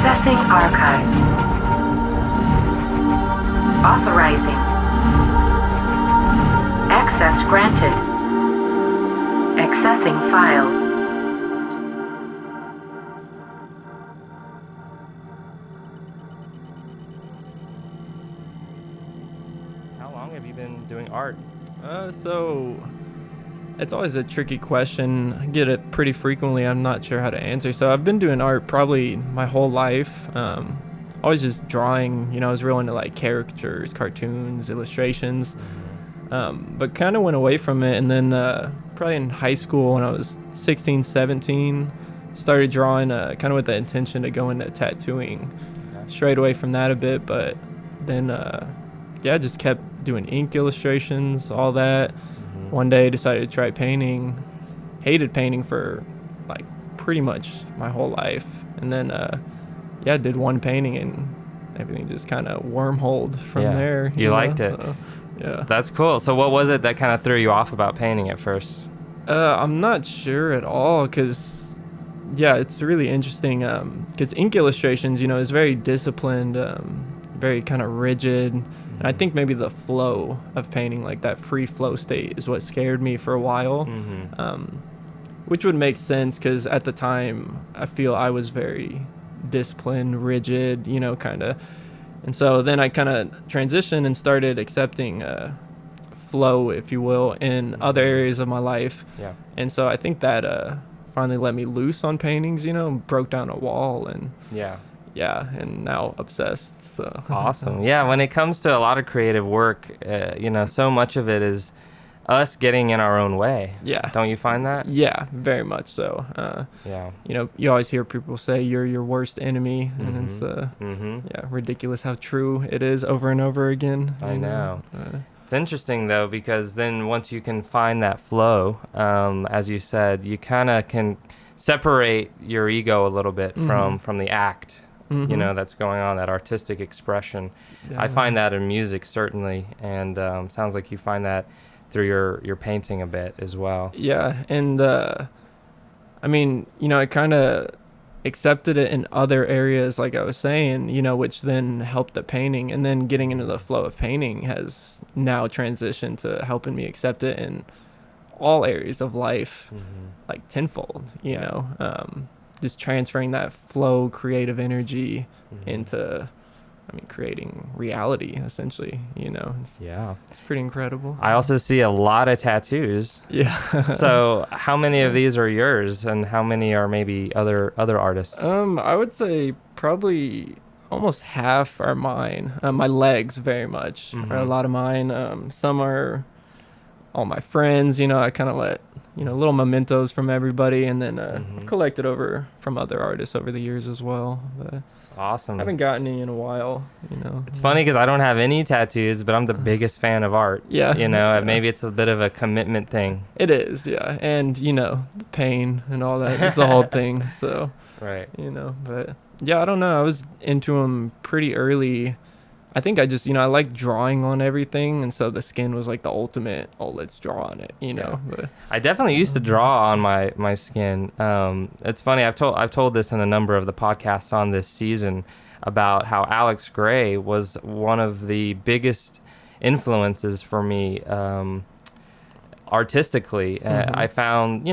Accessing archive. Authorizing. Access granted. Accessing file. How long have you been doing art? So it's always a tricky question. I get it pretty frequently. I'm not sure how to answer. So I've been doing art probably my whole life. Always just drawing. I was real into like caricatures, cartoons, illustrations. But kind of went away from it. And then probably in high school when I was 16, 17, started drawing kind of with the intention to go into tattooing. Okay. Strayed away from that a bit, but then just kept doing ink illustrations, all that. One day decided to try painting. Hated painting for like pretty much my whole life. And then did one painting and everything just kind of wormholed from there. You liked it. So, yeah. That's cool. So what was it that kind of threw you off about painting at first? I'm not sure at all because it's really interesting because ink illustrations, is very disciplined, very kind of rigid. And I think maybe the flow of painting, like that free flow state, is what scared me for a while, which would make sense because at the time I feel I was very disciplined, rigid, kind of. And so then I kind of transitioned and started accepting flow, if you will, in other areas of my life. Yeah. And so I think that finally let me loose on paintings, broke down a wall and and now obsessed. So Awesome. Yeah, when it comes to a lot of creative work, so much of it is us getting in our own way. Yeah. Don't you find that? Yeah, very much so. You always hear people say you're your worst enemy, and it's ridiculous how true it is over and over again. I know. It's interesting though, because then once you can find that flow, as you said, you kind of can separate your ego a little bit from the act. That's going on, that artistic expression. Yeah. I find that in music certainly, and sounds like you find that through your painting a bit as well. Yeah, and I kind of accepted it in other areas, like I was saying, which then helped the painting, and then getting into the flow of painting has now transitioned to helping me accept it in all areas of life, like tenfold, just transferring that flow, creative energy into, creating reality, essentially, It's pretty incredible. I also see a lot of tattoos. Yeah. So how many of these are yours and how many are maybe other artists? I would say probably almost half are mine. My legs very much are a lot of mine. Some are all my friends, I kind of let, little mementos from everybody, and then collected over from other artists over the years as well. But Awesome. I haven't gotten any in a while, It's funny because I don't have any tattoos, but I'm the biggest fan of art. Yeah. Maybe it's a bit of a commitment thing. It is, yeah. And, the pain and all that is the whole thing. So, Right. But I don't know. I was into them pretty early. I think I just, I like drawing on everything. And so the skin was like the ultimate, let's draw on it, But I definitely used to draw on my skin. It's funny. I've told this in a number of the podcasts on this season about how Alex Gray was one of the biggest influences for me artistically. I found,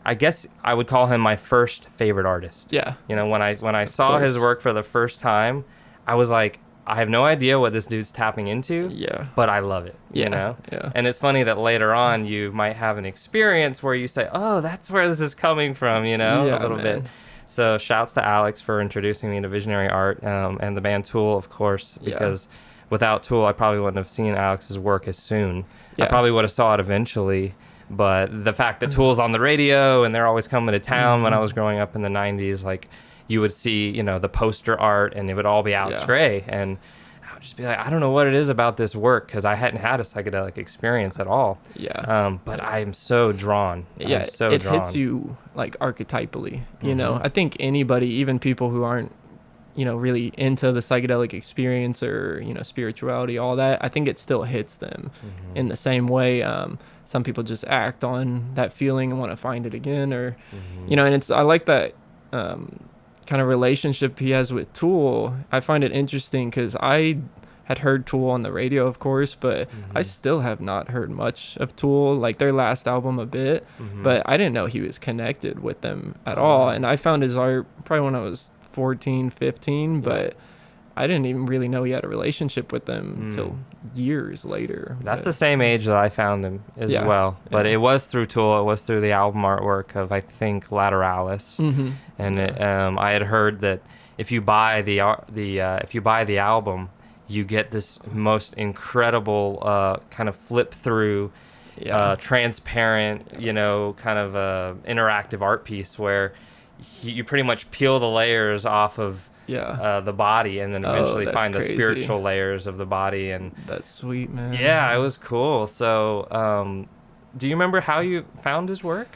I guess I would call him my first favorite artist. Yeah. When I saw his work for the first time, I was like, I have no idea what this dude's tapping into, but I love it, Yeah. And it's funny that later on you might have an experience where you say, oh, that's where this is coming from, a little bit. So shouts to Alex for introducing me to visionary art, and the band Tool, of course, because without Tool, I probably wouldn't have seen Alex's work as soon. I probably would have saw it eventually, but the fact that Tool's on the radio and they're always coming to town when I was growing up in the 90s, like, you would see, the poster art, and it would all be Alex Gray. And I would just be like, I don't know what it is about this work, because I hadn't had a psychedelic experience at all. Yeah. But I'm so drawn. Yeah, it hits you, like, archetypally, I think anybody, even people who aren't, really into the psychedelic experience or, spirituality, all that, I think it still hits them in the same way. Some people just act on that feeling and want to find it again, or, and I like that kind of relationship he has with Tool, I find it interesting because I had heard Tool on the radio, of course, but I still have not heard much of Tool, like their last album a bit, but I didn't know he was connected with them at all. And I found his art probably when I was 14, 15, but I didn't even really know he had a relationship with them until years later. That's the same age that I found him as well. But it was through Tool. It was through the album artwork of, I think, Lateralis. And I had heard that if you buy the album, you get this most incredible kind of flip through, transparent, kind of interactive art piece where you pretty much peel the layers off of the body and then eventually find the spiritual layers of the body. And that's sweet, man. Yeah, it was cool. So do you remember how you found his work?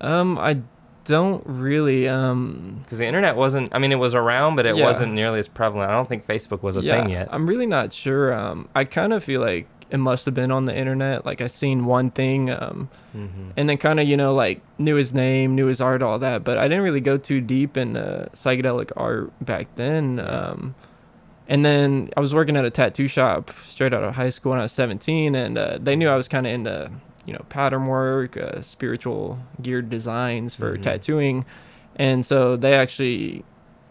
I don't really, because the internet wasn't, I mean, it was around, but it wasn't nearly as prevalent. I don't think Facebook was a thing yet. I'm really not sure. I kind of feel like it must have been on the internet. Like I seen one thing, and then kind of, like knew his name, knew his art, all that, but I didn't really go too deep in psychedelic art back then. And then I was working at a tattoo shop straight out of high school when I was 17, and they knew I was kind of into pattern work, spiritual geared designs for tattooing. And so they actually,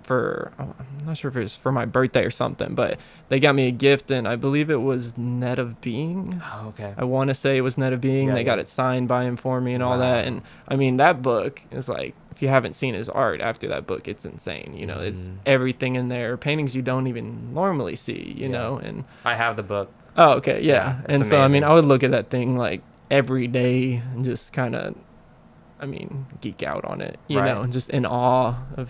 I'm not sure if it was for my birthday or something, but they got me a gift, and I believe it was Net of Being. Oh, okay. I want to say it was Net of Being. They got it signed by him for me and all that. And I mean, that book is like, if you haven't seen his art after that book, it's insane. It's everything in there, paintings you don't even normally see, know. And I have the book. Oh, okay. Yeah. And amazing. So, I mean, I would look at that thing like every day and just kind of, geek out on it, you know, and just in awe of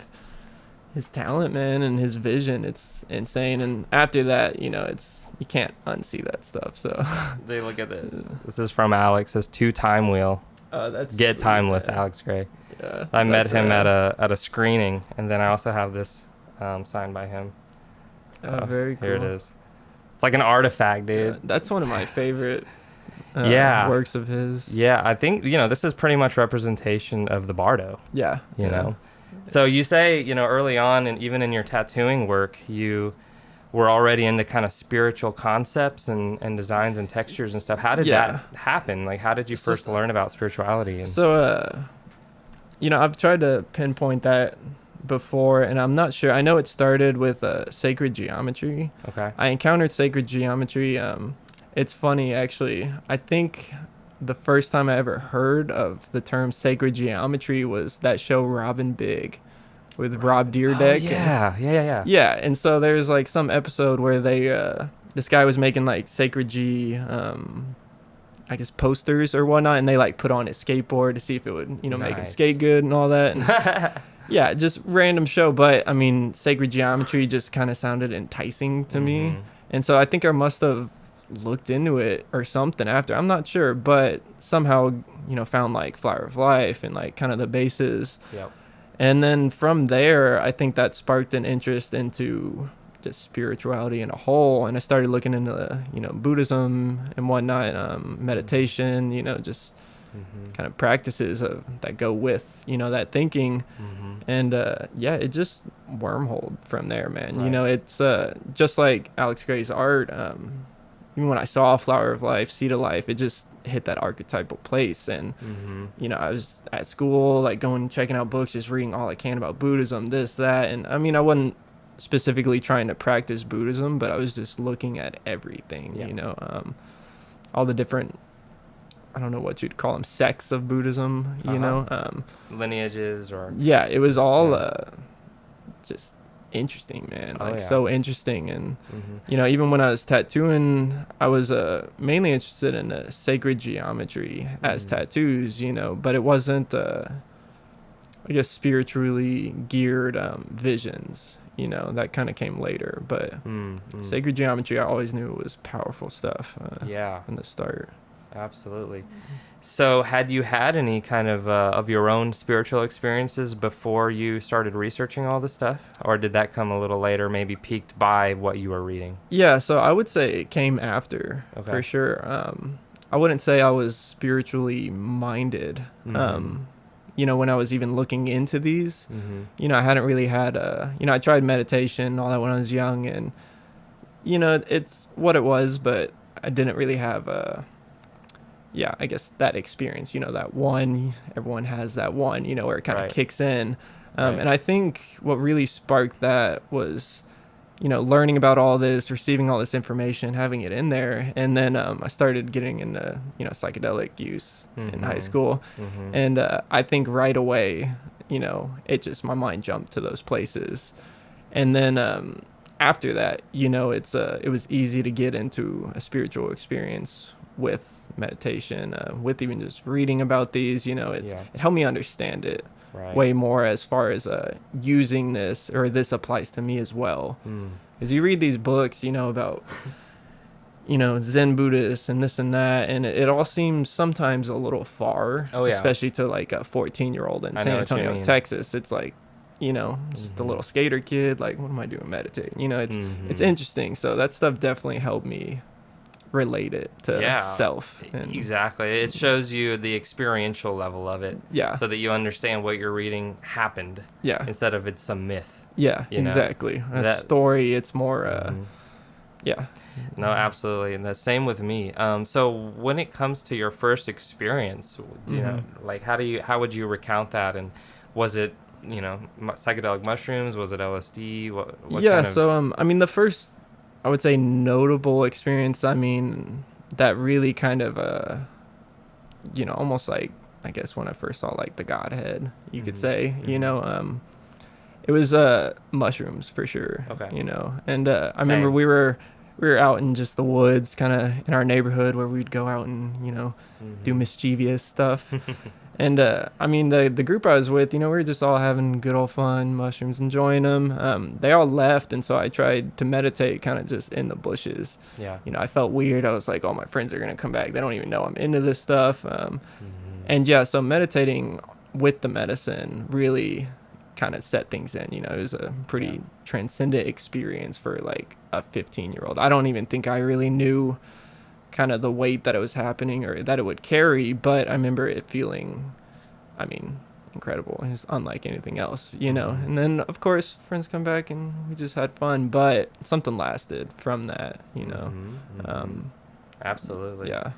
his talent, man, and his vision. It's insane. And after that, you can't unsee that stuff. So they look at this. This is from Alex. This 2 Time Wheel. That's Get sweet, Timeless, man. Alex Gray. Yeah, I met him at a screening, and then I also have this signed by him. Very cool. Here it is. It's like an artifact, dude. Yeah, that's one of my favorite works of his. Yeah, I think, this is pretty much representation of the Bardo. Yeah. You know? So you say, early on, and even in your tattooing work, you were already into kind of spiritual concepts and designs and textures and stuff. How did that happen? Like, how did you first learn about spirituality? So, I've tried to pinpoint that before, and I'm not sure. I know it started with sacred geometry. Okay. I encountered sacred geometry. It's funny, actually. I think the first time I ever heard of the term sacred geometry was that show Robin Big with Rob Dyrdek. Yeah. Yeah, and so there's like some episode where they this guy was making like sacred G I guess posters or whatnot, and they like put on his skateboard to see if it would make him skate good and all that. And yeah, just random show, but I mean sacred geometry just kind of sounded enticing to me, and so I think I must have looked into it or something after, I'm not sure, but somehow found like Flower of Life and like kind of the bases. And then from there, I think that sparked an interest into just spirituality in a whole, and I started looking into Buddhism and whatnot, meditation, just kind of practices that go with that thinking. And it just wormholed from there, man. It's just like Alex Gray's art. Even when I saw Flower of Life, Seed of Life, it just hit that archetypal place. And I was at school, like going checking out books, just reading all I can about Buddhism, this, that. And I mean, I wasn't specifically trying to practice Buddhism, but I was just looking at everything, all the different, I don't know what you'd call them, sects of Buddhism, lineages or it was all just interesting, man. So interesting. And even when I was tattooing, I was mainly interested in sacred geometry as tattoos, but it wasn't I guess spiritually geared visions, that kind of came later. But sacred geometry, I always knew it was powerful stuff from the start. Absolutely. So had you had any kind of your own spiritual experiences before you started researching all this stuff? Or did that come a little later, maybe piqued by what you were reading? Yeah, so I would say it came after, for sure. I wouldn't say I was spiritually minded. when I was even looking into these. Mm-hmm. I hadn't really had I tried meditation and all that when I was young, and it's what it was, but I didn't really have I guess that experience, that one. Everyone has that one, where it kind of Right. kicks in. Right. And I think what really sparked that was, learning about all this, receiving all this information, having it in there. And then I started getting into, psychedelic use in high school. Mm-hmm. And I think right away, my mind jumped to those places. And then after that, it was easy to get into a spiritual experience with meditation, with even just reading about these. It helped me understand it way more as far as using this, or this applies to me as well. As you read these books, about Zen Buddhists and this and that, and it all seems sometimes a little far. Especially to like a 14-year-old in San Antonio, Texas. It's like, just a little skater kid, like, what am I doing meditating? It's interesting. So that stuff definitely helped me relate it to self. And exactly. It shows you the experiential level of it. Yeah. So that you understand what you're reading happened. Yeah. Instead of it's some myth. Yeah, exactly. A story, it's more, yeah. No, absolutely. And the same with me. So when it comes to your first experience, like how would you recount that? And was it, psychedelic mushrooms? Was it LSD? What kind of... So, the first, I would say, notable experience, that really kind of, almost like, I guess when I first saw like the Godhead, you could say, it was mushrooms for sure. Okay. And I remember we were out in just the woods, kind of in our neighborhood, where we'd go out and do mischievous stuff. And the group I was with, we were just all having good old fun, mushrooms, enjoying them. They all left, and so I tried to meditate kind of just in the bushes. Yeah. I felt weird. I was like, oh, my friends are gonna come back. They don't even know I'm into this stuff. And so meditating with the medicine really kind of set things in. It was a pretty transcendent experience for like a 15-year-old. I don't even think I really knew kind of the weight that it was happening or that it would carry, but I remember it feeling, incredible. It was unlike anything else, And then of course friends come back and we just had fun, but something lasted from that, Absolutely. Yeah.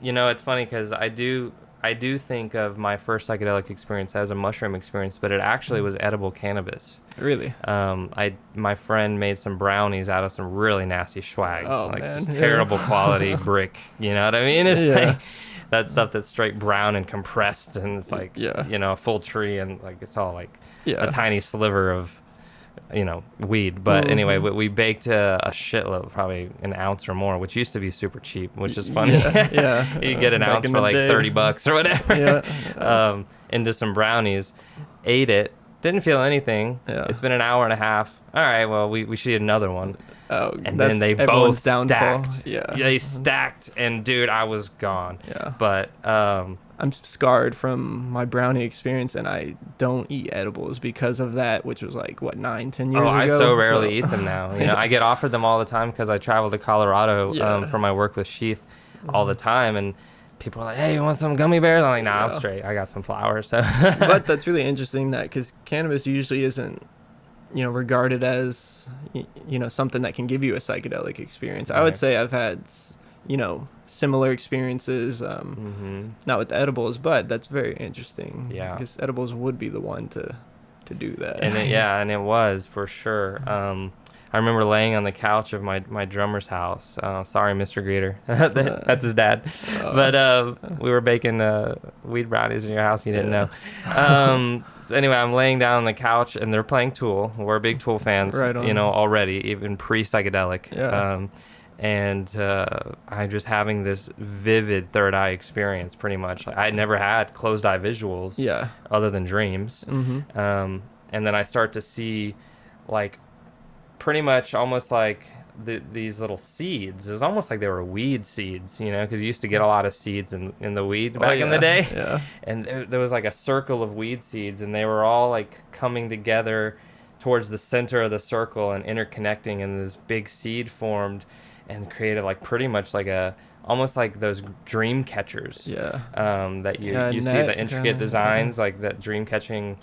It's funny because I do think of my first psychedelic experience as a mushroom experience, but it actually was edible cannabis. Really? My friend made some brownies out of some really nasty swag. Oh, man. Just terrible quality brick. You know what I mean? It's like that stuff that's straight brown and compressed, and it's like, a full tree, and like it's all like a tiny sliver of, weed. But anyway, we baked a shitload, probably an ounce or more, which used to be super cheap, which is funny. You get an ounce for like $30 or whatever. Into some brownies, ate it, didn't feel anything. It's been an hour and a half. All right, well, we should eat another one. Oh, and then they both stacked. Yeah, they stacked, and dude, I was gone. But I'm scarred from my brownie experience, and I don't eat edibles because of that, which was like, what, 9-10 years ago? I so rarely eat them now. I get offered them all the time because I travel to Colorado for my work with Sheath all the time, and people are like, hey, you want some gummy bears? I'm like, nah, I'm straight. I got some flowers. So. But that's really interesting that, because cannabis usually isn't, regarded as, something that can give you a psychedelic experience. I would say I've had, similar experiences, not with the edibles, but that's very interesting. Yeah. Because edibles would be the one to do that. And it was for sure. I remember laying on the couch of my drummer's house. Sorry, Mr. Greeter. That's his dad. But we were baking weed brownies in your house. You didn't know. So anyway, I'm laying down on the couch, and they're playing Tool. We're big Tool fans, right on. already, even pre-psychedelic. Yeah. And I'm just having this vivid third eye experience, pretty much. I never had closed eye visuals other than dreams. And then I start to see, like, pretty much almost like these little seeds. It was almost like they were weed seeds, because you used to get a lot of seeds in the weed back in the day. Yeah. And there was like a circle of weed seeds, and they were all like coming together towards the center of the circle and interconnecting, and this big seed formed. and created like pretty much like almost like those dream catchers. Yeah. That you see the intricate designs, like that dream catching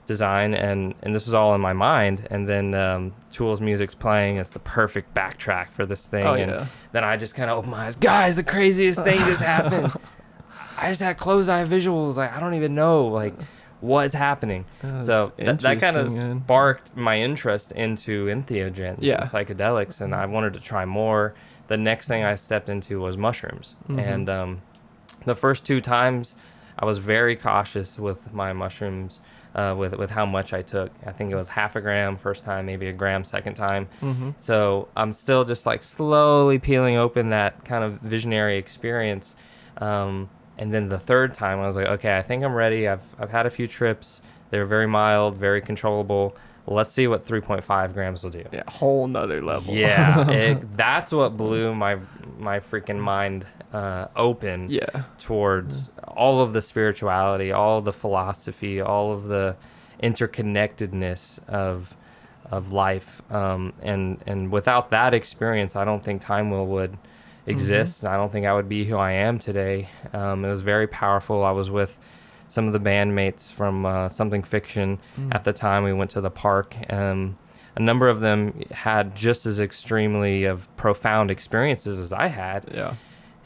design, and this was all in my mind. And then Tool's music's playing. It's the perfect backtrack for this thing. And then I just kind of open my eyes. Guys, the craziest thing just happened. I just had closed eye visuals. Like, I don't even know like what's happening. So that kind of sparked my interest into entheogens and psychedelics, and I wanted to try more. The next thing I stepped into was mushrooms. And the first 2 times I was very cautious with my mushrooms, with how much I took. I think it was half a gram first time, maybe a gram second time. So I'm still just like slowly peeling open that kind of visionary experience. And then the third time I was like, okay, I think I'm ready. I've had a few trips. They're very mild, very controllable. Let's see what 3.5 grams will do. Yeah, whole nother level. Yeah, that's what blew my freaking mind open towards all of the spirituality, all of the philosophy, all of the interconnectedness of life. And without that experience, I don't think Time Wheel would exist. I don't think I would be who I am today. It was very powerful. I was with some of the bandmates from Something Fiction at the time. We went to the park. A number of them had just as extremely of profound experiences as I had. Yeah.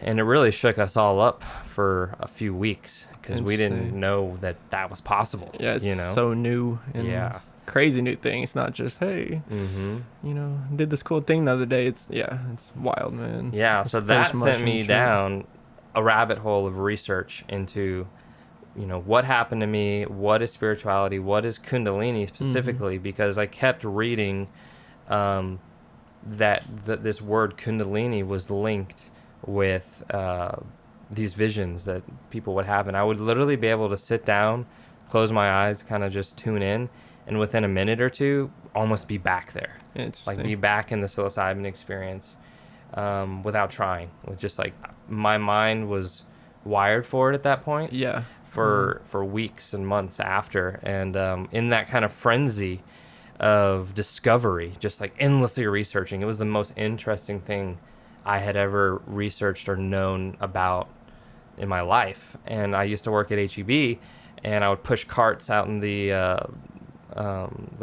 And it really shook us all up for a few weeks because we didn't know that was possible. Yeah, it's so new. And crazy new thing. It's not just, hey, did this cool thing the other day. It's wild, man. Yeah, so that sent me down a rabbit hole of research into what happened to me, what is spirituality, what is Kundalini specifically, because I kept reading that this word Kundalini was linked with these visions that people would have. And I would literally be able to sit down, close my eyes, kind of just tune in, and within a minute or two, almost be back there. Like be back in the psilocybin experience without trying. With just like my mind was wired for it at that point. Yeah. For weeks and months after, and in that kind of frenzy of discovery, just like endlessly researching, it was the most interesting thing I had ever researched or known about in my life. And I used to work at HEB, and I would push carts out in the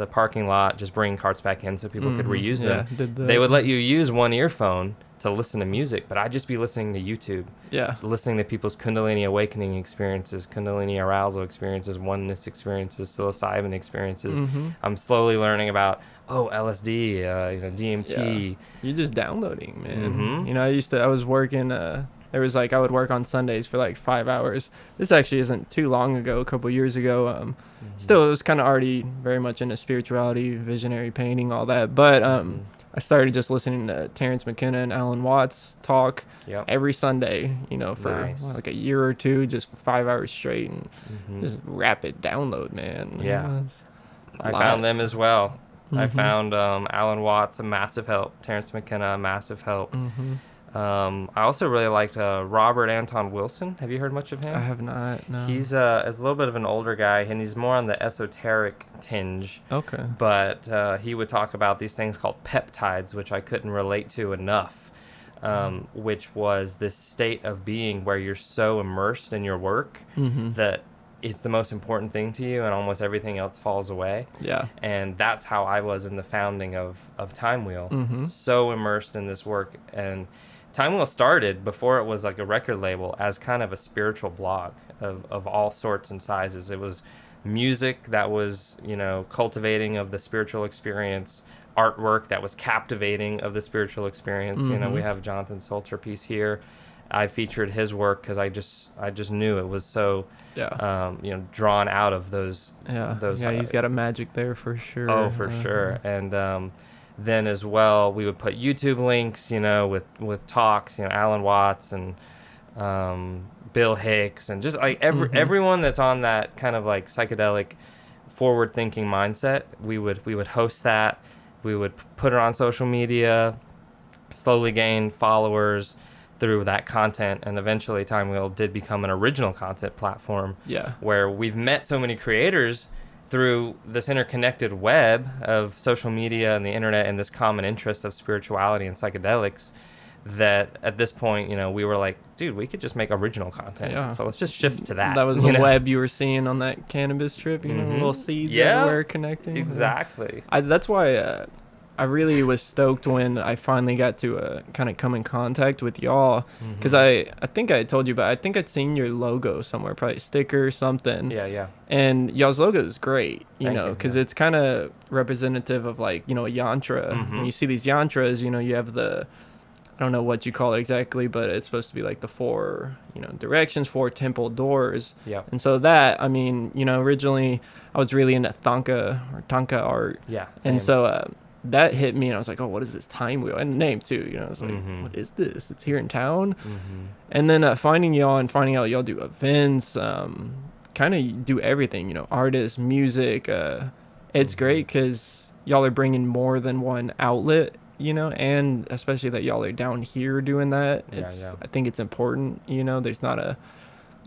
parking lot, just bring carts back in so people could reuse them. They would let you use one earphone to listen to music, but I'd just be listening to YouTube. Yeah. Listening to people's Kundalini awakening experiences, Kundalini arousal experiences, oneness experiences, psilocybin experiences. I'm slowly learning about, LSD, DMT. Yeah. You're just downloading, man. I was working, I would work on Sundays for like 5 hours. This actually isn't too long ago, a couple years ago. Still, it was kind of already very much into spirituality, visionary painting, all that. But I started just listening to Terrence McKenna and Alan Watts talk every Sunday, for like a year or two, just for 5 hours straight, and just rapid download, man. Yeah. I found them as well. I found Alan Watts a massive help, Terrence McKenna a massive help. I also really liked Robert Anton Wilson. Have you heard much of him? I have not, no. He's a little bit of an older guy, and he's more on the esoteric tinge. Okay. But he would talk about these things called peptides, which I couldn't relate to enough, which was this state of being where you're so immersed in your work that it's the most important thing to you, and almost everything else falls away. Yeah. And that's how I was in the founding of Time Wheel. So immersed in this work. And Time Wheel started before it was like a record label as kind of a spiritual blog of all sorts and sizes. It was music that was, cultivating of the spiritual experience, artwork that was captivating of the spiritual experience. We have Jonathan Salter piece here. I featured his work because I just knew it was so drawn out of those. Yeah, he's got a magic there for sure. Oh, for sure. And then as well, we would put YouTube links, with talks, Alan Watts and Bill Hicks, and just like everyone that's on that kind of like psychedelic forward-thinking mindset. We would host that. We would put it on social media, slowly gain followers through that content, and eventually Time Wheel did become an original content platform. Yeah. Where we've met so many creators through this interconnected web of social media and the internet and this common interest of spirituality and psychedelics that at this point, we were like, dude, we could just make original content. Yeah. So let's just shift to that. That was the web you were seeing on that cannabis trip, little seeds that were connecting. Exactly. That's why I really was stoked when I finally got to kind of come in contact with y'all, because I think I told you, but I think I'd seen your logo somewhere, probably a sticker or something. Yeah. And y'all's logo is great, Thank you, because yeah. it's kind of representative of like, a yantra. When you see these yantras, you have I don't know what you call it exactly, but it's supposed to be like the 4, directions, 4 temple doors. Yeah. And so that, originally I was really into Thangka art. Yeah. And same. so that hit me, and I was like, oh, what is this time wheel? And the name too, I was like, what is this? It's here in town. And then finding y'all and finding out y'all do events, kind of do everything, artists, music. It's great because y'all are bringing more than one outlet, and especially that y'all are down here doing that. I think it's important, there's not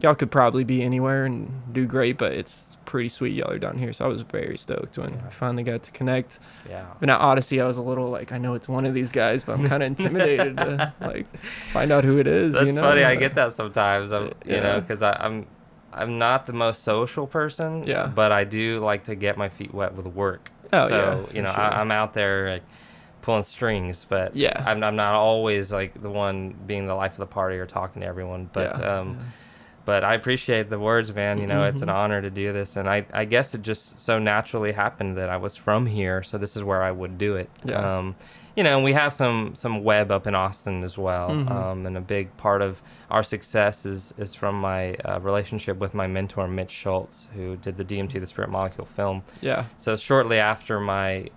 y'all could probably be anywhere and do great, but it's pretty sweet y'all are down here. So I was very stoked when I finally got to connect. Yeah. But now Odyssey, I was a little like, I know it's one of these guys, but I'm kind of intimidated to like find out who it is. That's funny. I get that sometimes. Because I'm not the most social person. Yeah. But I do like to get my feet wet with work. Oh, so, yeah. Sure. I'm out there like pulling strings, but yeah, I'm not always like the one being the life of the party or talking to everyone. But But I appreciate the words, man. It's an honor to do this. And I guess it just so naturally happened that I was from here. So this is where I would do it. Yeah. And we have some web up in Austin as well. And a big part of our success is from my relationship with my mentor, Mitch Schultz, who did the DMT, the Spirit Molecule film. Yeah. So shortly after my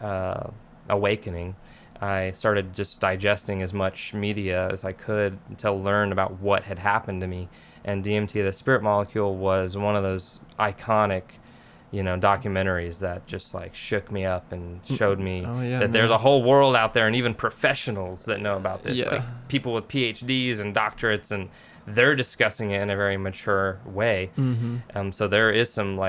awakening, I started just digesting as much media as I could to learn about what had happened to me. And DMT, the Spirit Molecule, was one of those iconic, documentaries that just like shook me up and showed me that there's a whole world out there, and even professionals that know about this, like people with PhDs and doctorates, and they're discussing it in a very mature way. So there is some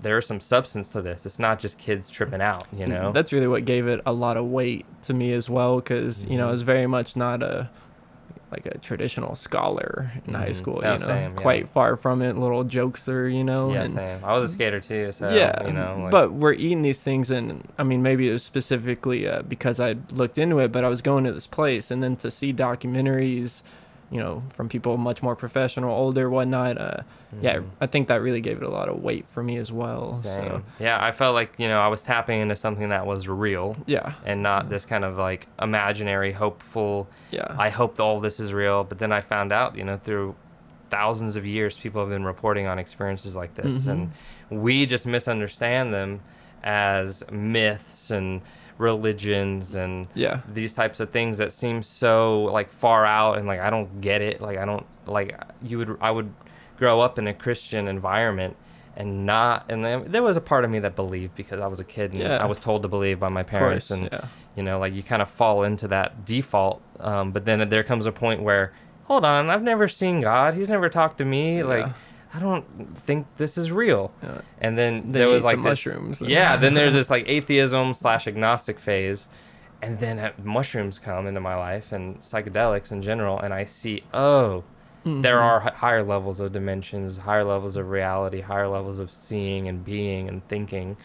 there's some substance to this. It's not just kids tripping out, That's really what gave it a lot of weight to me as well, because it was very much not a traditional scholar in high school, quite far from it, little jokester, Same. I was a skater too, so but we're eating these things, and maybe it was specifically because I looked into it, but I was going to this place, and then to see documentaries from people much more professional, older, whatnot, I think that really gave it a lot of weight for me as well. Same. So. Yeah, I felt like I was tapping into something that was real, and not this kind of like imaginary, hopeful, I hope that all this is real. But then I found out through thousands of years people have been reporting on experiences like this, and we just misunderstand them as myths and religions and these types of things that seem so like far out, and like I don't get it. Like I don't like I would grow up in a Christian environment and then there was a part of me that believed because I was a kid and I was told to believe by my parents, and like you kind of fall into that default, but then there comes a point where, hold on, I've never seen God, he's never talked to me, like I don't think this is real. And then there was like this mushrooms. Then there's this like atheism / agnostic phase, and then mushrooms come into my life and psychedelics in general, and I see, there are higher levels of dimensions, higher levels of reality, higher levels of seeing and being and thinking.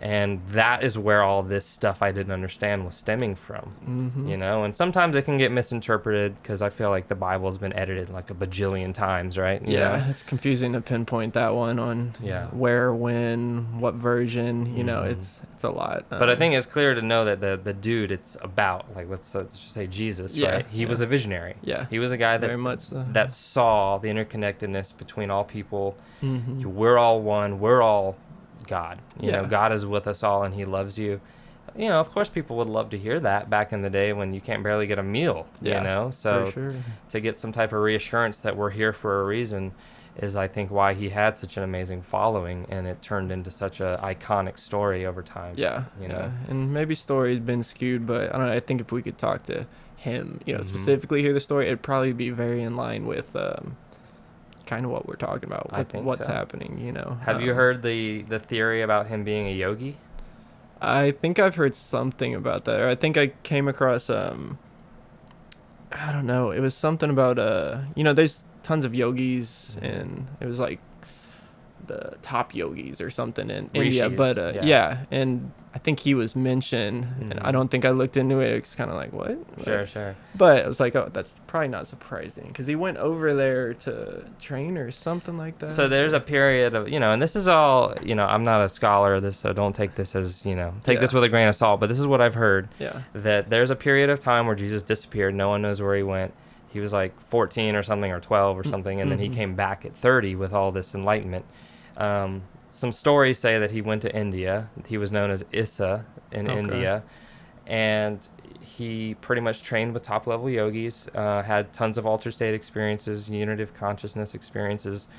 And that is where all this stuff I didn't understand was stemming from, and sometimes it can get misinterpreted because I feel like the Bible has been edited like a bajillion times, right? It's confusing to pinpoint that one on where, when, what version, it's a lot. But I think it's clear to know that the dude it's about, like, let's just say Jesus, right? He was a visionary. He was a guy that, very much so. that saw the interconnectedness between all people. We're all one. We're all God. God is with us all, and he loves you. Of course people would love to hear that back in the day when you can't barely get a meal, so for sure. To get some type of reassurance that we're here for a reason is, I think, why he had such an amazing following, and it turned into such a iconic story over time. And maybe story's been skewed, but I don't know, I think if we could talk to him, specifically hear the story, it'd probably be very in line with kind of what we're talking about, what's happening, Have you heard the theory about him being a yogi? I think I've heard something about that, or I think I came across I don't know. It was something about there's tons of yogis, and it was like the top yogis or something in India. Rishis, But yeah. and I think he was mentioned, and I don't think I looked into it. It's kind of like, what? Sure. But I was like, oh, that's probably not surprising, because he went over there to train or something like that. So there's a period of, and this is all, I'm not a scholar of this, so don't take this as, take this with a grain of salt, but this is what I've heard. Yeah. That there's a period of time where Jesus disappeared. No one knows where he went. He was like 14 or something, or 12 or something, and then he came back at 30 with all this enlightenment. Some stories say that he went to India. He was known as Issa in India, and he pretty much trained with top-level yogis, had tons of altered state experiences, unity of consciousness experiences,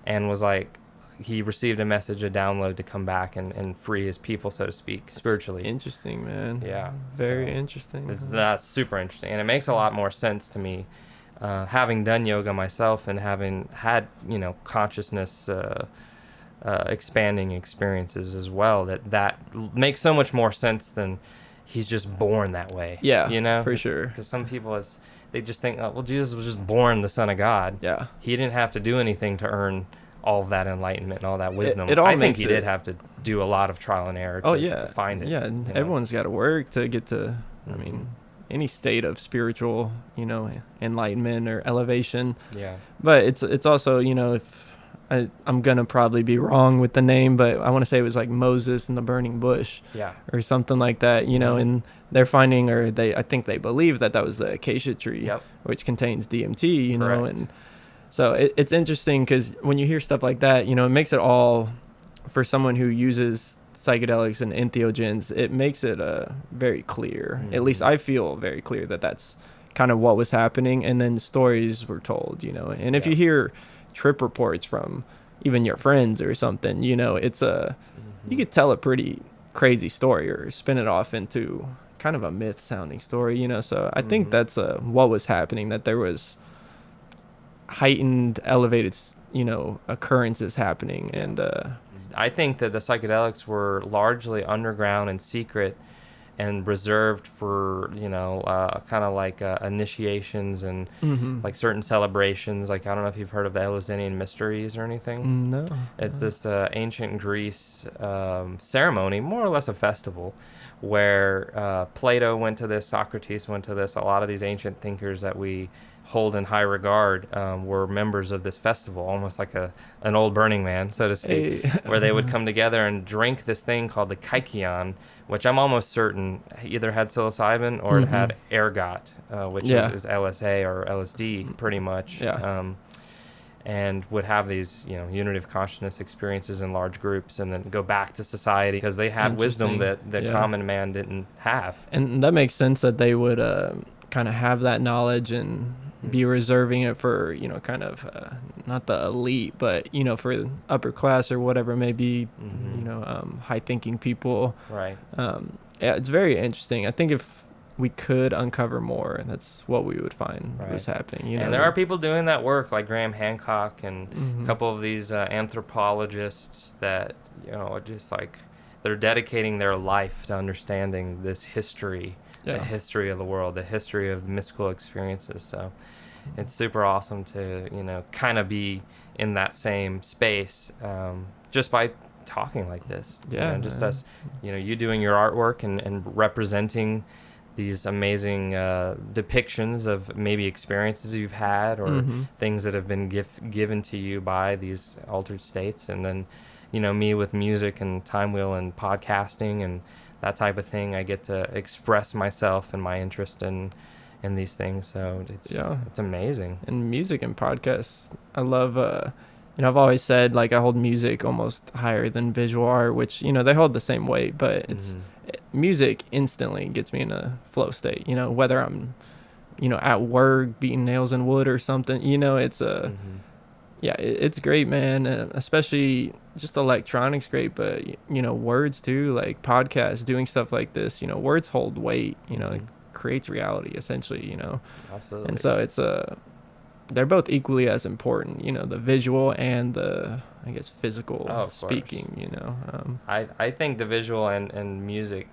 and was like, he received a message, a download to come back and free his people, so to speak, spiritually. Interesting, man. Yeah. Very interesting. This is super interesting, and it makes a lot more sense to me, having done yoga myself and having had, consciousness expanding experiences as well, that makes so much more sense than he's just born that way. Yeah, for sure. Because some people, they just think, oh, well, Jesus was just born the Son of God. Yeah. He didn't have to do anything to earn all of that enlightenment and all that wisdom. I think he did have to do a lot of trial and error to find it. Yeah, and everyone's got to work to get to, I mean, any state of spiritual, enlightenment or elevation. Yeah. But it's also, if I'm going to probably be wrong with the name, but I want to say it was like Moses and the burning bush. Yeah. Or something like that, and they're finding, or I think they believe that was the acacia tree, which contains DMT, Correct. And so it's interesting, because when you hear stuff like that, it makes it all, for someone who uses psychedelics and entheogens, it makes it very clear. At least I feel very clear that that's kind of what was happening, and then stories were told, and if you hear trip reports from even your friends or something, it's you could tell a pretty crazy story or spin it off into kind of a myth sounding story, so I think that's what was happening, that there was heightened, elevated, occurrences happening. And I think that the psychedelics were largely underground and secret and reserved for, kind of like initiations and like certain celebrations. Like, I don't know if you've heard of the Eleusinian mysteries or anything. No. It's this ancient Greece ceremony, more or less a festival, where Plato went to this, Socrates went to this. A lot of these ancient thinkers that we hold in high regard were members of this festival, almost like an old Burning Man, so to speak, where they would come together and drink this thing called the kykeon, which I'm almost certain either had psilocybin or it had ergot, which is LSA or LSD, pretty much. And would have these, unity of consciousness experiences in large groups, and then go back to society, because they had wisdom that the common man didn't have. And that makes sense that they would kind of have that knowledge and be reserving it for, kind of not the elite, but, for upper class or whatever it may be, high thinking people. Right. It's very interesting. I think if we could uncover more, that's what we would find was happening. And there are people doing that work, like Graham Hancock and a couple of these anthropologists that, just like, they're dedicating their life to understanding this history, the history of the world, the history of mystical experiences. So it's super awesome to, kind of be in that same space just by talking like this. Just us, you doing your artwork and representing these amazing depictions of maybe experiences you've had or things that have been given to you by these altered states. And then, me with music and Time Wheel and podcasting and that type of thing, I get to express myself and my interest in these things. So it's amazing. And music and podcasts, I love, I've always said, like, I hold music almost higher than visual art, which, they hold the same weight, but it's music instantly gets me in a flow state, whether I'm, at work beating nails in wood or something, it's it's great, man. And especially just electronics great, but, words too, like podcasts, doing stuff like this, words hold weight, it creates reality essentially, Absolutely. And so it's they're both equally as important, the visual and the, I guess, physical speaking, I think the visual and music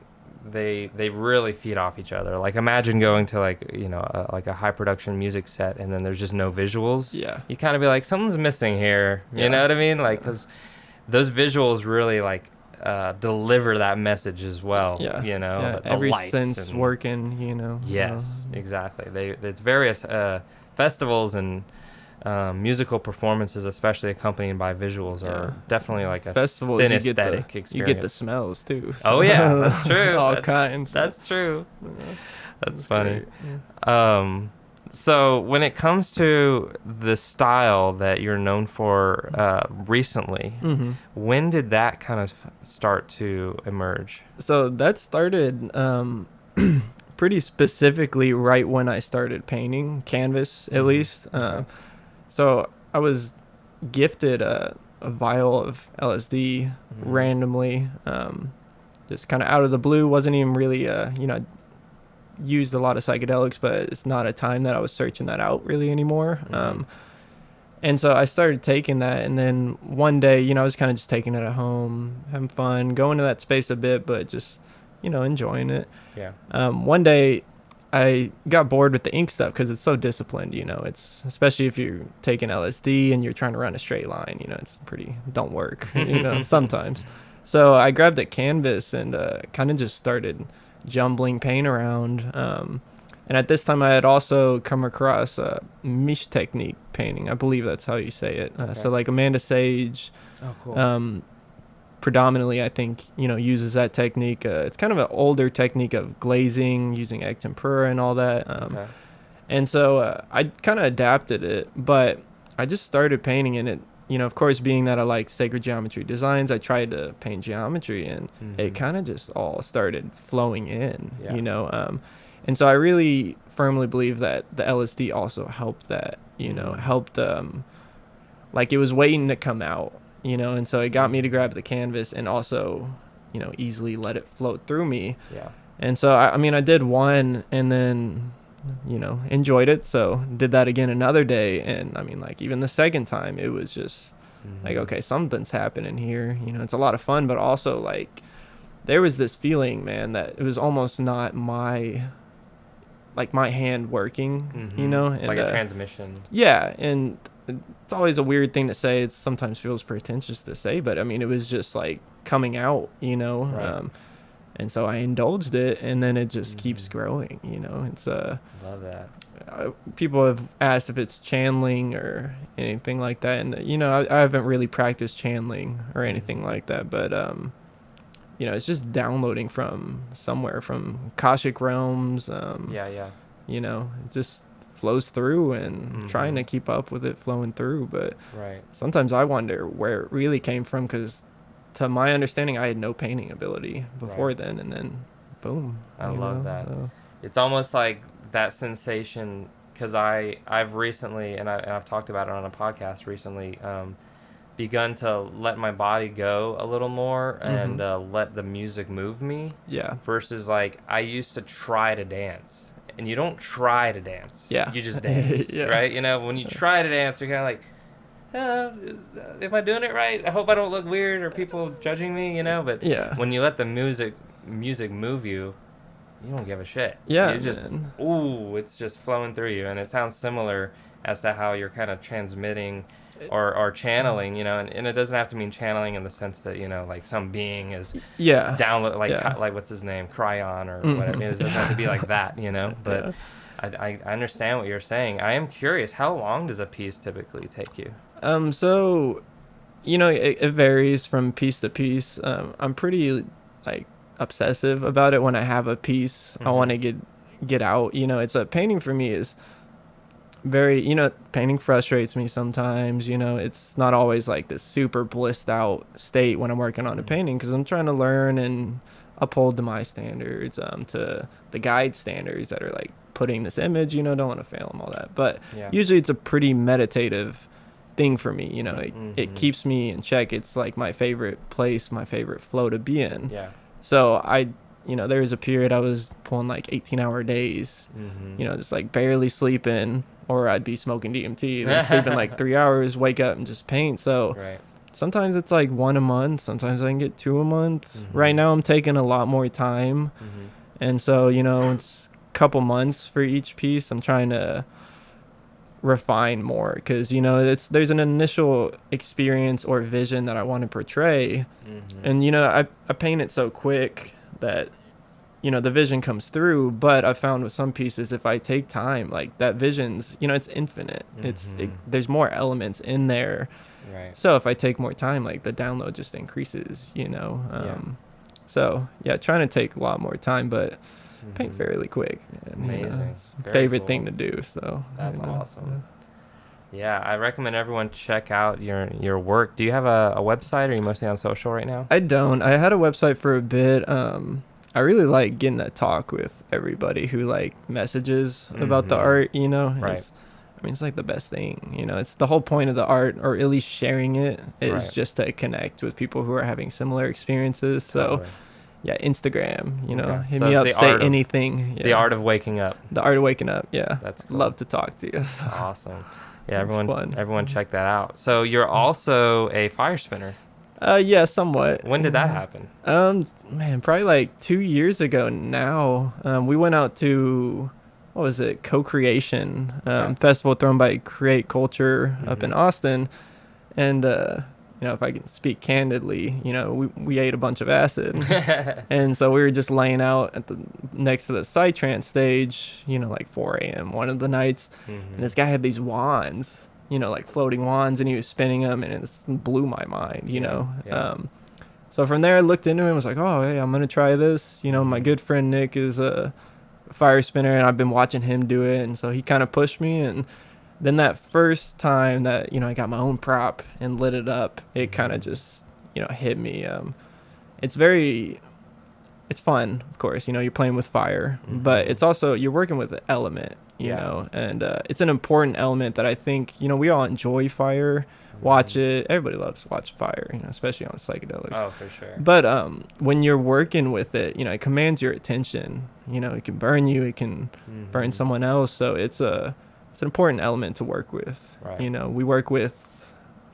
they really feed off each other. Like imagine going to like, you know, like a high production music set and then there's just no visuals. Yeah. You kind of be like, something's missing here. You know what I mean? Like, because those visuals really like deliver that message as well. Yeah. You know, yeah. the Every lights sense and, working, you know. Yes, exactly. It's various festivals and musical performances, especially accompanied by visuals, are definitely like a festivals. synesthetic experience. You get the smells too. So. Oh yeah, that's true. All kinds. That's true. That's funny. Yeah. So when it comes to the style that you're known for recently, when did that kind of start to emerge? So that started pretty specifically right when I started painting canvas, at least. So I was gifted a vial of LSD randomly, just kind of out of the blue. Wasn't even really, used a lot of psychedelics, but it's not a time that I was searching that out really anymore. And so I started taking that, and then one day, you know, I was kind of just taking it at home, having fun, going to that space a bit, but just, you know, enjoying it. Yeah. One day I got bored with the ink stuff because it's so disciplined, you know, it's especially if you're taking LSD and you're trying to run a straight line, you know, it's don't work, you know, sometimes. So I grabbed a canvas and kind of just started jumbling paint around. And at this time I had also come across Mish technique painting. I believe that's how you say it. So like Amanda Sage, predominantly I think, you know, uses that technique. It's kind of an older technique of glazing using egg tempera and all that. And so I kind of adapted it, but I just started painting in it. You know, of course, being that I like sacred geometry designs, I tried to paint geometry, and it kind of just all started flowing in, you know. And so I really firmly believe that the LSD also helped that, you know, helped, like it was waiting to come out, you know, and so it got me to grab the canvas and also, you know, easily let it float through me. Yeah. And so, I mean, I did one and then, you know, enjoyed it. So did that again another day. And I mean, like even the second time, it was just like, okay, something's happening here. You know, it's a lot of fun, but also like there was this feeling, man, that it was almost not my hand working, you know, and, like a transmission. Yeah. And it's always a weird thing to say. It sometimes feels pretentious to say, but I mean, it was just like coming out, you know, and so I indulged it, and then it just keeps growing, you know. It's love that. People have asked if it's channeling or anything like that, and you know, I haven't really practiced channeling or anything like that, but you know, it's just downloading from somewhere, from Akashic realms. You know, it just flows through, and trying to keep up with it flowing through, but sometimes I wonder where it really came from, because to my understanding I had no painting ability before then, and then boom. I love that. It's almost like that sensation, because I've recently, and I've talked about it on a podcast recently, begun to let my body go a little more and let the music move me. Yeah. Versus like I used to try to dance, and you don't try to dance. Yeah. You just dance, right? You know, when you try to dance, you're kind of like, am I doing it right? I hope I don't look weird or people judging me, you know. But when you let the music move you, you don't give a shit. Yeah. You just it's just flowing through you, and it sounds similar as to how you're kind of transmitting or channeling, you know, and it doesn't have to mean channeling in the sense that, you know, like some being is download like what's his name, Cryon or whatever. It doesn't have to be like that, you know. But I understand what you're saying. I am curious, how long does a piece typically take you? So, you know, it varies from piece to piece. I'm pretty like obsessive about it. When I have a piece I want to get out, you know. It's a painting for me is very, you know, painting frustrates me sometimes, you know. It's not always like this super blissed out state when I'm working on a painting, because I'm trying to learn and uphold to my standards, to the guide standards that are like putting this image, you know, don't want to fail them, all that. But usually it's a pretty meditative thing for me, you know. It keeps me in check. It's like my favorite place, my favorite flow to be in. So you know, there was a period I was pulling like 18-hour days, you know, just like barely sleeping, or I'd be smoking DMT, then sleeping like 3 hours, wake up and just paint. So sometimes it's like 1 a month, sometimes I can get 2 a month. Right now I'm taking a lot more time. And so, you know, it's a couple months for each piece. I'm trying to refine more because, you know, there's an initial experience or vision that I want to portray. And, you know, I paint it so quick that, you know, the vision comes through. But I found with some pieces, if I take time, like that vision's, you know, it's infinite. There's more elements in there. Right. So if I take more time, like the download just increases, you know. So yeah, trying to take a lot more time, but paint fairly quick. And, Amazing. you know, it's Very favorite cool. thing to do. So That's you know, awesome. Yeah, I recommend everyone check out your work. Do you have a website, or are you mostly on social right now? I don't. I had a website for a bit. I really like getting to talk with everybody who like messages about the art, you know. Right. I mean, it's like the best thing, you know. It's the whole point of the art, or at least sharing it, is just to connect with people who are having similar experiences. So Totally. yeah, Instagram, you know, Okay. hit So me it's up, the say art of- anything. The art of waking up. The art of waking up, yeah. That's cool. Love to talk to you. Awesome. Yeah, It's fun. everyone check that out. So you're also a fire spinner. Yeah, somewhat. When did that happen? Man, probably like 2 years ago now. We went out to, what was it, Co-Creation festival thrown by Create Culture up in Austin. And, you know, if I can speak candidly, you know, we ate a bunch of acid. And so we were just laying out next to the psytrance stage, you know, like 4 a.m. one of the nights. And this guy had these wands, you know, like floating wands, and he was spinning them, and it just blew my mind, you know. So from there I looked into it and was like, oh, hey, I'm going to try this. You know, my good friend Nick is a fire spinner, and I've been watching him do it. And so he kind of pushed me. And then that first time that, you know, I got my own prop and lit it up, it kind of just, you know, hit me. It's fun, of course, you know, you're playing with fire, but it's also, you're working with an element, you know, and it's an important element that I think, you know, we all enjoy fire, watch it. Everybody loves to watch fire, you know, especially on psychedelics. Oh, for sure. But when you're working with it, you know, it commands your attention. You know, it can burn you, it can burn someone else. So it's an important element to work with. Right. You know, we work with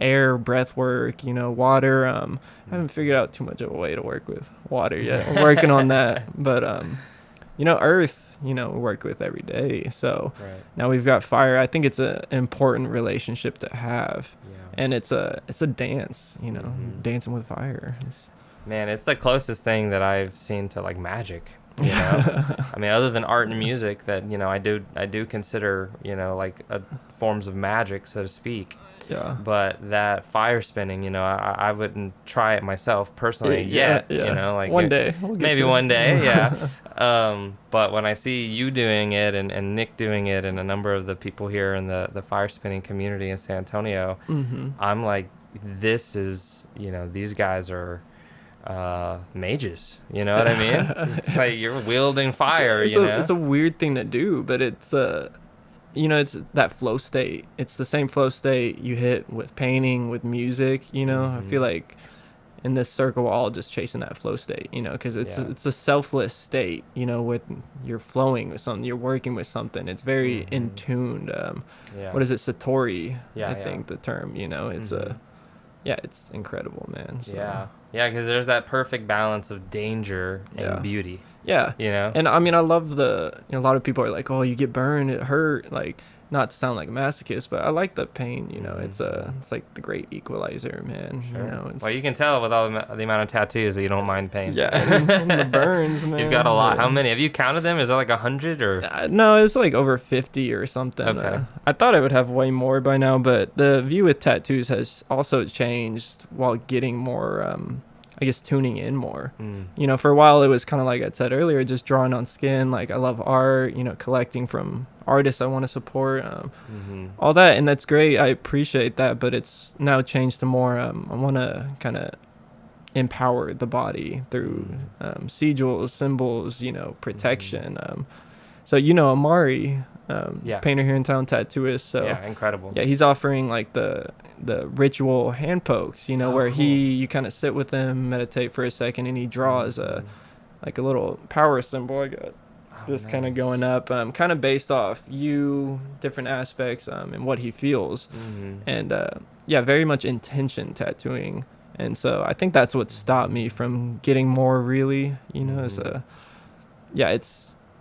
air, breath work, you know, water. I haven't figured out too much of a way to work with water yet. I'm working on that. But you know, earth, you know, we work with every day. So now we've got fire. I think it's an important relationship to have. And it's a dance, you know, dancing with fire. Man, it's the closest thing that I've seen to like magic. You know, I mean, other than art and music, that, you know, I do consider, you know, like forms of magic, so to speak. Yeah. But that fire spinning, you know, I wouldn't try it myself personally yet. You know, like one day, maybe one day, but when I see you doing it and Nick doing it and a number of the people here in the fire spinning community in San Antonio, I'm like, this is, you know, these guys are mages, you know what I mean? It's like you're wielding fire. It's a weird thing to do, but it's you know, it's that flow state. It's the same flow state you hit with painting, with music, you know. I feel like in this circle we're all just chasing that flow state, you know, because it's a selfless state, you know, with you're flowing with something, you're working with something. It's very in tuned. What is it, Satori? I think the term, you know. It's it's incredible, man. So. Yeah, because there's that perfect balance of danger and beauty. Yeah. You know? And I mean, I love you know, a lot of people are like, oh, you get burned, it hurt. Like, not to sound like a masochist, but I like the pain, you know. It's like the great equalizer, man. Sure. You know, well, you can tell with all the amount of tattoos that you don't mind pain. Yeah, and the burns, man. You've got a lot. How many? Have you counted them? Is that like 100 or? No, it's like over 50 or something. Okay. I thought I would have way more by now, but the view with tattoos has also changed while getting more, I guess, tuning in more. You know, for a while it was kind of like I said earlier, just drawing on skin. Like, I love art, you know, collecting from artists I want to support, all that, and that's great. I appreciate that, but it's now changed to more, I want to kind of empower the body through sigils, symbols, you know, protection. So, you know, Amari, painter here in town, tattooist. So yeah, incredible. Yeah, he's offering like the ritual hand pokes, you know, where you kind of sit with him, meditate for a second, and he draws like a little power symbol. I got this kind of nice. going up, kind of based off you, different aspects, and what he feels. And yeah, very much intention tattooing. And so I think that's what stopped me from getting more, really, is yeah,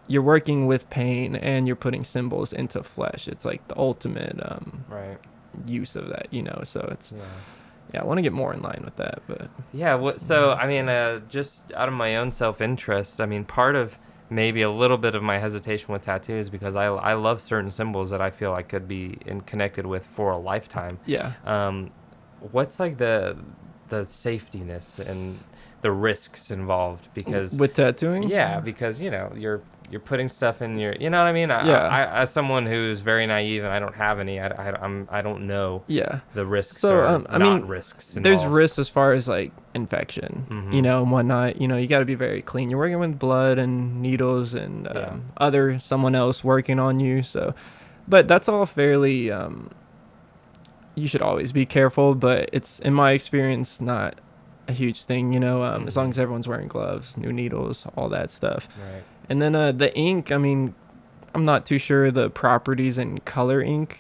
you're working with pain and you're putting symbols into flesh. It's like the ultimate Right. use of that, so it's yeah, I want to get more in line with that. But Yeah, so I mean, just out of my own self-interest, I mean, part of maybe a little bit of my hesitation with tattoos because I love certain symbols that I feel I could be connected with for a lifetime. yeah. What's like the safetiness and the risks involved? Because With tattooing? yeah, because you're putting stuff in your, you know what I mean? Yeah. I as someone who's very naive and I don't have any, I don't know Yeah. the risks So, or I not mean, risks there's involved. risks as far as like infection, and whatnot. You got to be very clean. You're working with blood and needles and someone else working on you. So, but that's all fairly. You should always be careful, but it's in my experience not a huge thing. As long as everyone's wearing gloves, new needles, all that stuff. Right. And then the ink. I mean, I'm not too sure the properties in color ink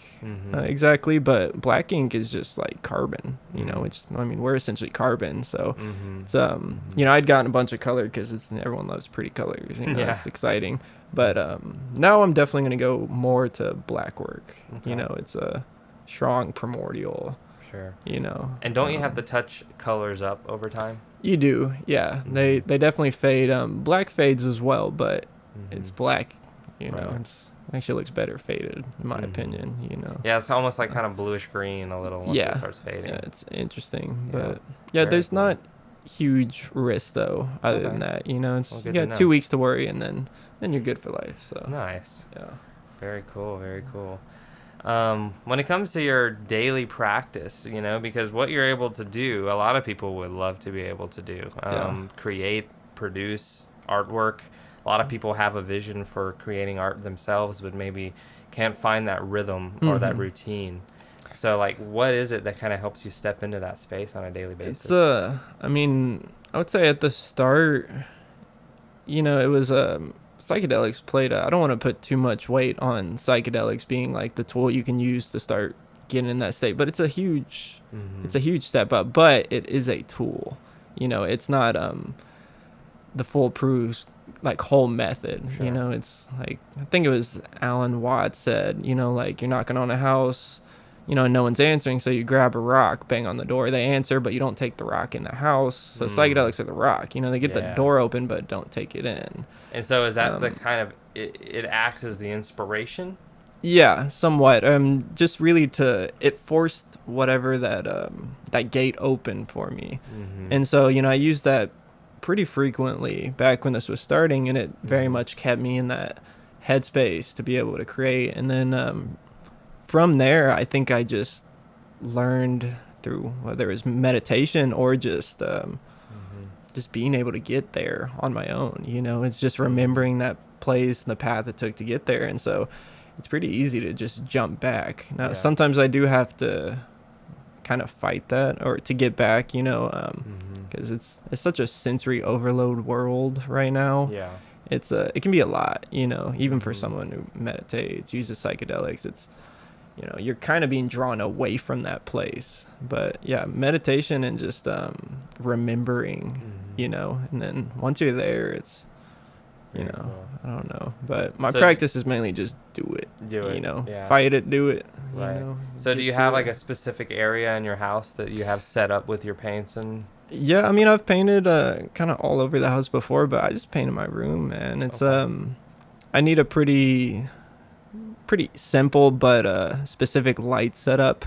exactly, but black ink is just like carbon. We're essentially carbon, so it's I'd gotten a bunch of color because everyone loves pretty colors. It's exciting. But now I'm definitely gonna go more to black work. Okay. It's a strong primordial. Sure. And don't you have to touch colors up over time? You do, yeah. They definitely fade. Black fades as well, but it's black. Right. It actually looks better faded, in my opinion. Yeah, it's almost like kind of bluish green a little once it starts fading. Yeah, it's interesting, Yeah. but yeah, Very there's cool. not huge risk though. Other than that, it's Well, you good to got know. 2 weeks to worry, and then you're good for life. So Nice. yeah. Very cool. Very cool. When it comes to your daily practice, because what you're able to do, a lot of people would love to be able to do, create, produce artwork. A lot of people have a vision for creating art themselves, but maybe can't find that rhythm or that routine. So, like, what is it that kind of helps you step into that space on a daily basis? It's I would say at the start, it was psychedelics played I don't want to put too much weight on psychedelics being like the tool you can use to start getting in that state, but it's a huge step up, but it is a tool. It's not the foolproof like whole method. Sure. It's like, I think it was Alan Watts said, like you're knocking on a house, and no one's answering, so you grab a rock, bang on the door, they answer, but you don't take the rock in the house. So psychedelics are the rock. They get the door open but don't take it in. And so is that the kind of it acts as the inspiration? Yeah, somewhat. Just really it forced whatever that gate open for me. And so, I used that pretty frequently back when this was starting, and it very much kept me in that headspace to be able to create. And then from there, I think I just learned through whether it was meditation or just being able to get there on my own. It's just remembering that place and the path it took to get there. And so it's pretty easy to just jump back. Now, sometimes I do have to kind of fight that or to get back, because it's such a sensory overload world right now. Yeah. It can be a lot, even for someone who meditates, uses psychedelics. It's, you're kind of being drawn away from that place. But yeah, meditation and just remembering, and then once you're there, it's, Very cool. I don't know. But my So practice is mainly just do it. Do it, Fight it, do it. Right. So do you have like a specific area in your house that you have set up with your paints and? Yeah, I mean, I've painted kind of all over the house before, but I just painted my room, man. It's I need a pretty simple but specific light setup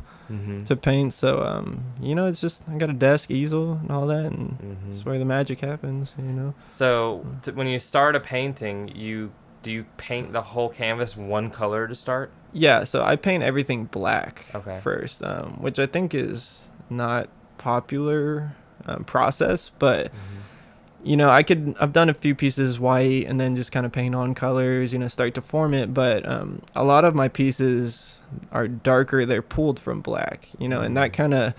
to paint. So it's just I got a desk, easel, and all that, and that's where the magic happens. So when you start a painting, do you paint the whole canvas one color to start? Yeah, so I paint everything black first, which I think is not popular process, but I've done a few pieces white and then just kind of paint on colors, start to form it. But a lot of my pieces are darker. They're pulled from black, and that kind of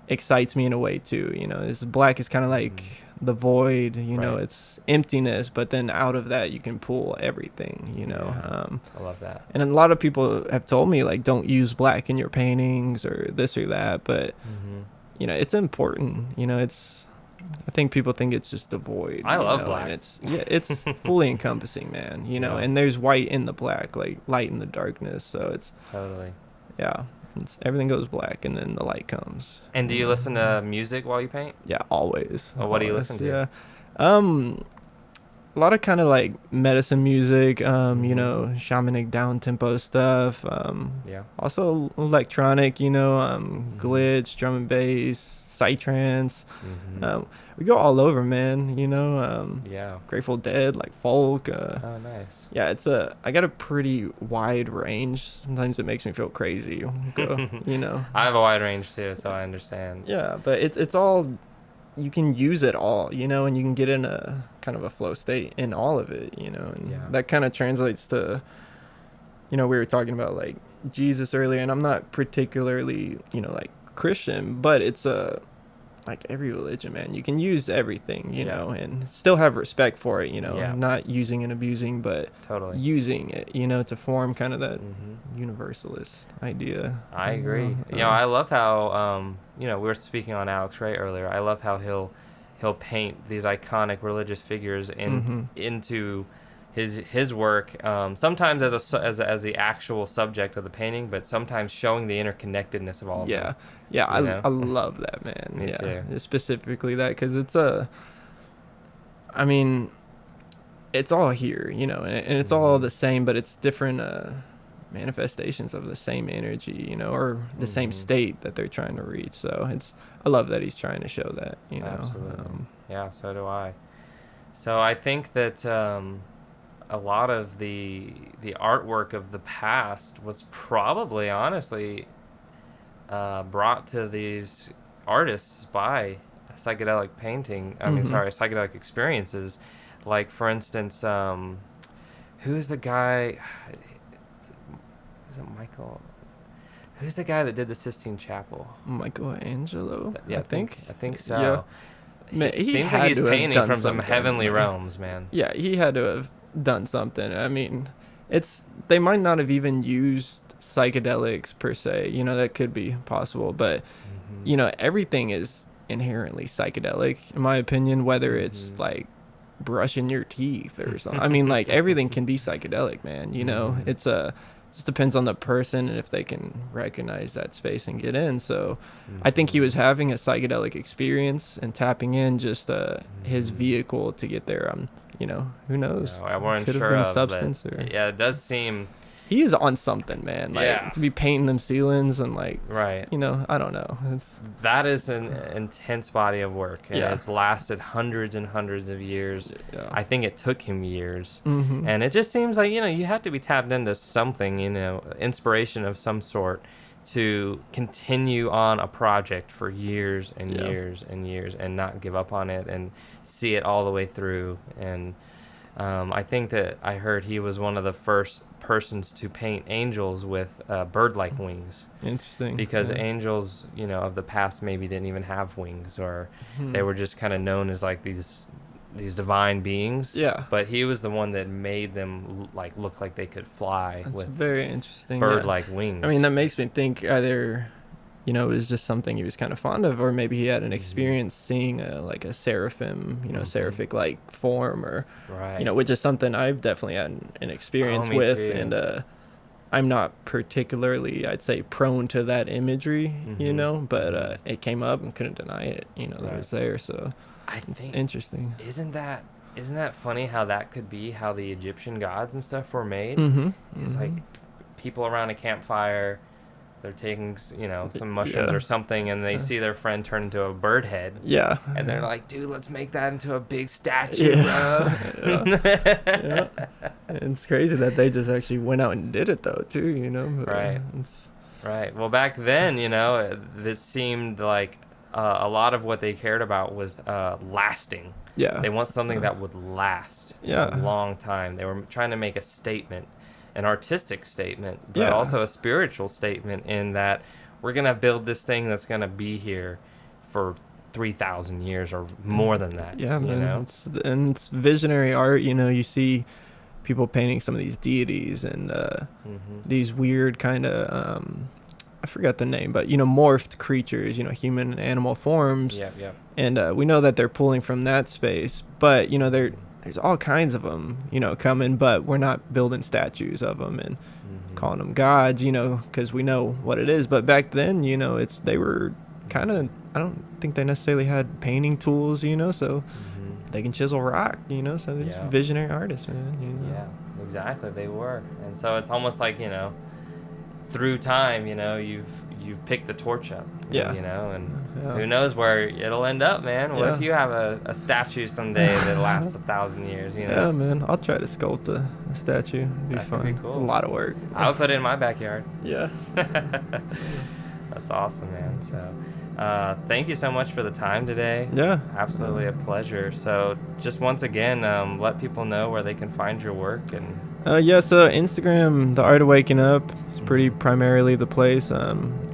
excites me in a way too. Black is kind of like the void, you know, Right. it's emptiness, but then out of that you can pull everything, you know. Yeah. I love that. And a lot of people have told me, like, don't use black in your paintings or this or that, but Mm-hmm. you know, it's important, you know. It's, I think people think it's just a void. I love know, black. and it's fully encompassing, man, you know. Yeah. And there's white in the black, like light in the darkness, so it's, Totally. yeah, it's, everything goes black and then the light comes. And do you listen to music while you paint? Yeah, always. Oh, what do you always, listen to? Yeah, a lot of kind of like medicine music, you Mhm. know, shamanic down tempo stuff. Yeah. Also electronic, you know, Mhm. glitch, drum and bass, psytrance. Mm-hmm. We go all over, man. You know, Yeah. Grateful Dead, like folk. Oh, nice. Yeah, I got a pretty wide range. Sometimes it makes me feel crazy. You know. I have a wide range too, so I understand. Yeah, but it's all, you can use it all, you know, and you can get in a kind of a flow state in all of it, you know, and Yeah. that kind of translates to, you know, we were talking about like Jesus earlier, and I'm not particularly, you know, like Christian, but it's like every religion, man, you can use everything, you Yeah. know, and still have respect for it, you know, Yeah. not using and abusing, but Totally. using it, you know, to form kind of that Mm-hmm. universalist idea. I you agree. know? You know, I love how you know, we were speaking on Alex Ray earlier. I love how he'll paint these iconic religious figures into his work. Sometimes as the actual subject of the painting, but sometimes showing the interconnectedness of all of Yeah, them. yeah, You know? I love that, man. Me yeah, too. specifically that, because it's I mean, it's all here, you know, and it's all Mhm. the same, but it's different manifestations of the same energy, you know, or the same Mhm. state that they're trying to reach. So I love that he's trying to show that, you know. Absolutely. Yeah, so do I. So I think that a lot of the artwork of the past was probably honestly brought to these artists by psychedelic painting. I mean, Mhm. sorry, psychedelic experiences. Like, for instance, who's the guy? Is it Michael? Who's the guy that did the Sistine Chapel? Michelangelo, Yeah, I think. I think so. Yeah. Man, It he seems had like he's to have painting done from some something, heavenly man. realms, man. Yeah, he had to have done something. I mean, they might not have even used psychedelics per se, you know, that could be possible, but Mhm. you know, everything is inherently psychedelic in my opinion, whether it's Mhm. like brushing your teeth or something. I mean, like everything can be psychedelic, man, you know. Mhm. It's just depends on the person and if they can recognize that space and get in. So I think he Mhm. was having a psychedelic experience and tapping in just his Mhm. vehicle to get there. You know, who knows? No, I wasn't Could have sure been of, substance, but or yeah, it does seem he is on something, man. Like Yeah. to be painting them ceilings and like, right. you know, I don't know. That is an intense body of work, and Yeah. it's lasted hundreds and hundreds of years. Yeah. I think it took him years, Mhm. and it just seems like, you know, you have to be tapped into something, you know, inspiration of some sort, to continue on a project for years and Yeah. years and years and not give up on it and see it all the way through. And I think that I heard he was one of the first persons to paint angels with bird-like wings, Interesting. because yeah. angels, you know, of the past maybe didn't even have wings, or they Hmm. were just kind of known as like these divine beings. Yeah. But he was the one that made them like look like they could fly That's with very interesting. yeah. bird-like wings. I mean, that makes me think either, you know, it was just something he was kind of fond of, or maybe he had an Mhm. experience seeing like a seraphim, you know, Mhm. seraphic like form, or, right. you know, which is something I've definitely had an experience me with. too. And I'm not particularly, I'd say, prone to that imagery, you Mhm. know, but it came up and couldn't deny it, you know, that it Right. was there. So I it's think interesting. isn't that funny how that could be how the Egyptian gods and stuff were made? Mm-hmm. It's like people around a campfire, they're taking, you know, some mushrooms Yeah. or something, and they see their friend turn into a bird head, Yeah. and they're like, dude, let's make that into a big statue, Yeah. bro. Yeah. And it's crazy that they just actually went out and did it though too, you know. But, Right. it's- Right. Well, back then, you know, this seemed like a lot of what they cared about was lasting. yeah. They want something that would last Yeah. a long time. They were trying to make a statement, an artistic statement, but Yeah. also a spiritual statement, in that we're going to build this thing that's going to be here for 3,000 years or more than that. Yeah, man. You know? It's visionary art. You know, you see people painting some of these deities and these weird kind of I forgot the name, but morphed creatures, human and animal forms. Yeah. And we know that they're pulling from that space, but there's all kinds of them, coming, but we're not building statues of them and calling them gods, because we know what it is. But back then, they were kind of, I don't think they necessarily had painting tools, so they can chisel rock, so they're just visionary artists, man. Yeah, exactly, they were. And so it's almost like, through time, you've picked the torch up. Yeah. And who knows where it'll end up, man. What if you have a statue someday that lasts 1,000 years, Yeah, man. I'll try to sculpt a statue. It'd be fun. Could be cool. It's a lot of work. I would put it in my backyard. Yeah. That's awesome, man. So thank you so much for the time today. Yeah. Absolutely a pleasure. So just once again, let people know where they can find your work. And so Instagram, The Art of Waking Up, is pretty primarily the place.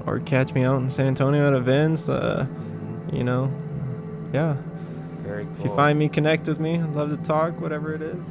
Or catch me out in San Antonio at events. Yeah. Very cool. If you find me, connect with me. I'd love to talk, whatever it is.